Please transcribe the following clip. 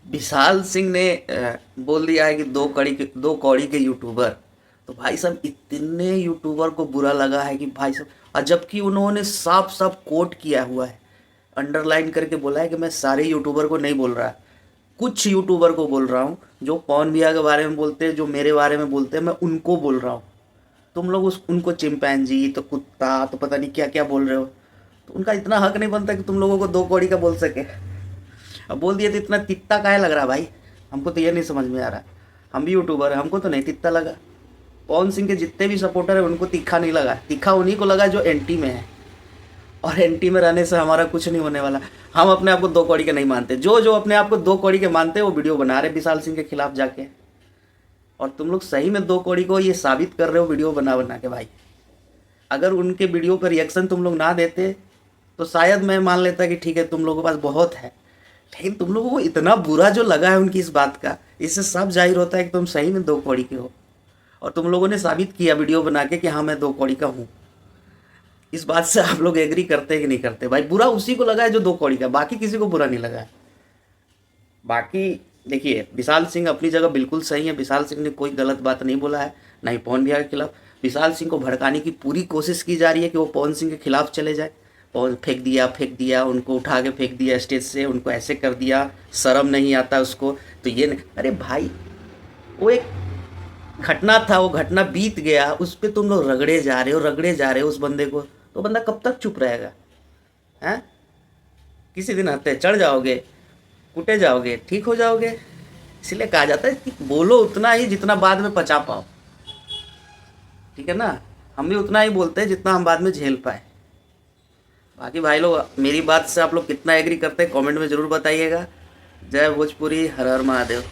विशाल सिंह ने बोल दिया है कि दो कौड़ी के यूट्यूबर। तो भाई साहब इतने यूट्यूबर को बुरा लगा है कि भाई साहब, और जबकि उन्होंने साफ साफ कोट किया हुआ है, अंडरलाइन करके बोला है कि मैं सारे यूट्यूबर को नहीं बोल रहा, कुछ यूट्यूबर को बोल रहा हूँ जो पवन भैया के बारे में बोलते हैं, जो मेरे बारे में बोलते हैं, मैं उनको बोल रहा हूँ। तुम लोग उनको चिंपैंजी तो कुत्ता तो पता नहीं क्या क्या बोल रहे हो। तो उनका इतना हक नहीं बनता कि तुम लोगों को दो कौड़ी का बोल सके। अब बोल दिया तो इतना तित्ता काहे लग रहा भाई? हमको तो ये नहीं समझ में आ रहा। हम भी यूट्यूबर हैं, हमको तो नहीं तित्ता लगा। पवन सिंह के जितने भी सपोर्टर हैं उनको तीखा नहीं लगा, तीखा उन्हीं को लगा जो एंटी में है। और एंटी में रहने से हमारा कुछ नहीं होने वाला। हम अपने आप को दो कौड़ी के नहीं मानते। जो जो अपने आप को दो कौड़ी के मानते हैं वो वीडियो बना रहे विशाल सिंह के खिलाफ जाके। और तुम लोग सही में दो कौड़ी को ये साबित कर रहे हो वीडियो बना बना के भाई। अगर उनके वीडियो पर रिएक्शन तुम लोग ना देते तो शायद मैं मान लेता कि ठीक है तुम लोगों के पास बहुत है। लेकिन तुम लोगों को इतना बुरा जो लगा है उनकी इस बात का, इससे सब जाहिर होता है कि तुम सही में दो कौड़ी के हो। और तुम लोगों ने साबित किया वीडियो बना के कि हाँ मैं दो कौड़ी का हूँ। इस बात से आप लोग एग्री करते हैं कि नहीं करते? भाई बुरा उसी को लगा है जो दो कौड़ी का, बाकी किसी को बुरा नहीं लगा है। बाकी देखिए, विशाल सिंह अपनी जगह बिल्कुल सही है। विशाल सिंह ने कोई गलत बात नहीं बोला है, ना ही पवन भैया के खिलाफ। विशाल सिंह को भड़काने की पूरी कोशिश की जा रही है कि वो पवन सिंह के खिलाफ चले जाए। पवन फेंक दिया, उनको उठा के फेंक दिया स्टेज से, उनको ऐसे कर दिया, शर्म नहीं आता उसको। तो ये नहीं, अरे भाई वो एक घटना था, वो घटना बीत गया, उस पर तुम लोग रगड़े जा रहे हो उस बंदे को। तो बंदा कब तक चुप रहेगा? हैं? किसी दिन हत्या चढ़ जाओगे, कूटे जाओगे, ठीक हो जाओगे। इसलिए कहा जाता है कि बोलो उतना ही जितना बाद में पचा पाओ। ठीक है ना? हम भी उतना ही बोलते हैं जितना हम बाद में झेल पाए। बाकी भाई लोग मेरी बात से आप लोग कितना एग्री करते हैं कमेंट में ज़रूर बताइएगा। जय भोजपुरी, हर हर महादेव।